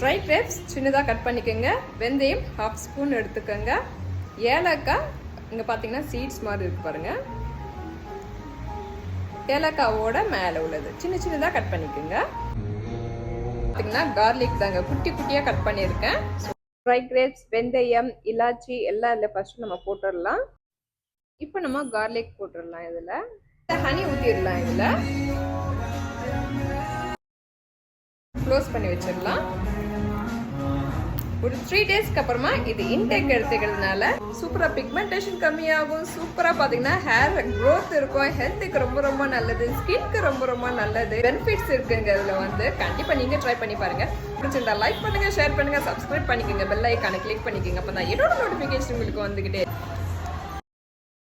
Try grapes சின்னதாக cut பண்ணிக்கோங்க. வெந்தயம் 1/2 ஸ்பூன் எடுத்துக்கோங்க. ஏலக்காய் இங்கே பார்த்தீங்கன்னா சீட்ஸ் மாதிரி இருக்கு பாருங்கள். ஏலக்காவோட மேலே உள்ளது சின்ன சின்னதாக கட் பண்ணிக்கோங்க. பார்த்தீங்கன்னா கார்லிக் தாங்க குட்டி குட்டியாக கட் பண்ணியிருக்கேன். ட்ரை கிரேப்ஸ், வெந்தயம், இலாச்சி எல்லாம் இதில் ஃபஸ்ட்டு நம்ம போட்டுடலாம். இப்போ நம்ம கார்லிக் போட்டுடலாம். இதில் ஹனி ஊற்றிடலாம். இதில் க்ளோஸ் பண்ணி வச்சிடலாம். ஒரு 3 டேஸ்க்கு அப்புறமா இது இன்டேக் எடுத்துக்கிறதுனால சூப்பராக பிக்மெண்டேஷன் கம்மியாகும். சூப்பராக பார்த்தீங்கன்னா ஹேர் க்ரோத் இருக்கும். ஹெல்த்துக்கு ரொம்ப ரொம்ப நல்லது. ஸ்கின்க்கு ரொம்ப ரொம்ப நல்லது. பெனிஃபிட்ஸ் இருக்குங்க. இதில் கண்டிப்பாக நீங்கள் ட்ரை பண்ணி பாருங்கள். பிடிச்சிருந்தா லைக் பண்ணுங்கள், ஷேர் பண்ணுங்கள், சப்ஸ்கிரைப் பண்ணிக்கோங்க, பெல் ஐக்கானை கிளிக் பண்ணிக்கோங்க. அப்போ தான் என்னோட நோட்டிஃபிகேஷன் உங்களுக்கு வந்துக்கிட்டே.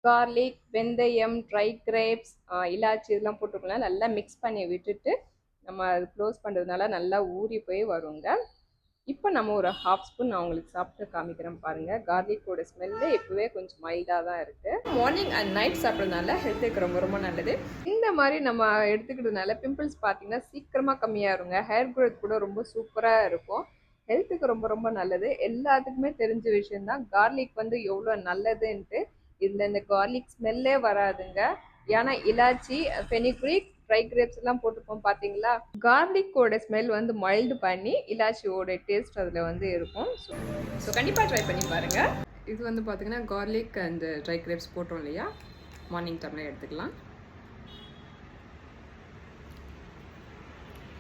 கார்லிக், வெந்தயம், ட்ரை கிரேப்ஸ், இலாச்சி இதெல்லாம் போட்டுக்கலாம். நல்லா மிக்ஸ் பண்ணி விட்டுட்டு நம்ம அது க்ளோஸ் பண்ணுறதுனால நல்லா ஊறி போய் வருங்க. இப்போ நம்ம ஒரு 1/2 ஸ்பூன் நான் உங்களுக்கு சாப்பிட்டு காமிக்கிறேன் பாருங்கள். கார்லிக்கோட ஸ்மெல்லு இப்போவே கொஞ்சம் மைல்டாக தான் இருக்குது. மார்னிங் அண்ட் நைட் சாப்பிட்றதுனால ஹெல்த்துக்கு ரொம்ப ரொம்ப நல்லது. இந்த மாதிரி நம்ம எடுத்துக்கிறதுனால பிம்பிள்ஸ் பார்த்தீங்கன்னா சீக்கிரமாக கம்மியாயிருங்க. ஹேர் க்ரோத் கூட ரொம்ப சூப்பராக இருக்கும். ஹெல்த்துக்கு ரொம்ப ரொம்ப நல்லது. எல்லாத்துக்குமே தெரிஞ்ச விஷயந்தான் கார்லிக் எவ்வளோ நல்லதுன்ட்டு. இதில் இந்த கார்லிக் ஸ்மெல்லே வராதுங்க. ஏன்னா இலாச்சி, ஃபெனிக்ரிக், ட்ரை கிரேப்ஸ் எல்லாம் போட்டுப்போம் பார்த்தீங்களா. கார்லிக்கோட ஸ்மெல் மைல்டு பண்ணி இலாச்சியோட டேஸ்ட் அதில் இருக்கும். ஸோ கண்டிப்பாக ட்ரை பண்ணி பாருங்கள். இது பார்த்தீங்கன்னா கார்லிக் அண்ட் ட்ரை கிரேப்ஸ் போட்டோம் இல்லையா, மார்னிங் டைமில் எடுத்துக்கலாம்.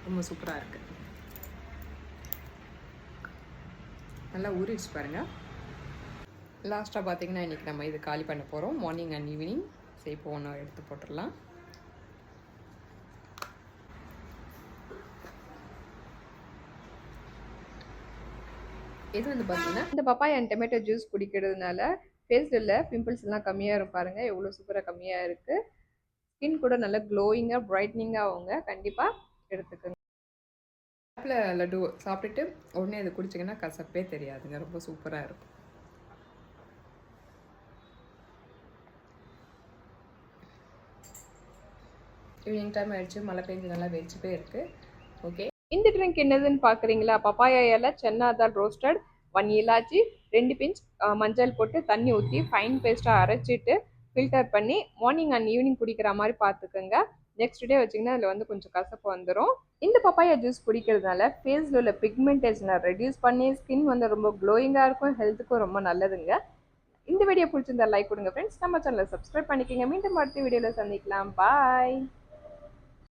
ரொம்ப சூப்பராக இருக்குது. நல்லா ஊறிடுச்சு பாருங்கள். லாஸ்ட்டாக பார்த்தீங்கன்னா இன்றைக்கி நம்ம இது காலி பண்ண போகிறோம். Morning and evening. சரி, இப்போ ஒன்று எடுத்து போட்டுடலாம். இது பார்த்தீங்கன்னா இந்த பப்பாயா அண்ட் டொமேட்டோ ஜூஸ் குடிக்கிறதுனால ஃபேஸில் உள்ள பிம்பிள்ஸ் எல்லாம் கம்மியாக இருப்பாருங்க. எவ்வளோ சூப்பராக கம்மியாக இருக்குது. ஸ்கின் கூட நல்லா க்ளோயிங்காக பிரைட்னிங்காக அவங்க கண்டிப்பாக எடுத்துக்கோங்க. ஆப்பிள் லட்டு சாப்பிட்டுட்டு உடனே இது குடிச்சிங்கன்னா கசப்பே தெரியாதுங்க. ரொம்ப சூப்பராக இருக்கும். ஈவினிங் டைம் ஆயிடுச்சு. மழை பெஞ்சு நல்லா வெடிச்சு போய் இருக்குது. ஓகே, இந்த ட்ரிங்க் என்னதுன்னு பார்க்குறீங்களா? பப்பாயா இலை, சென்னா தால் ரோஸ்டட், 1 இலாச்சி, 2 பிஞ்ச் மஞ்சள் போட்டு தண்ணி ஊற்றி ஃபைன் பேஸ்ட்டாக அரைச்சிட்டு ஃபில்டர் பண்ணி மார்னிங் அண்ட் ஈவினிங் குடிக்கிற மாதிரி பார்த்துக்கோங்க. நெக்ஸ்ட் டே வச்சிங்கன்னா அதில் கொஞ்சம் கசப்பு வந்துடும். இந்த பப்பாயா ஜூஸ் குடிக்கிறதுனால ஃபேஸில் உள்ள பிக்மெண்டேஷனை ரெடியூஸ் பண்ணி ஸ்கின் ரொம்ப க்ளோயிங்காக இருக்கும். ஹெல்த்துக்கும் ரொம்ப நல்லதுங்க. இந்த வீடியோ பிடிச்சிருந்தா லைக் கொடுங்க ஃப்ரெண்ட்ஸ். நம்ம சேனலை சப்ஸ்கிரைப் பண்ணிக்கோங்க. மீண்டும் அடுத்த வீடியோவில் சந்திக்கலாம். பாய்.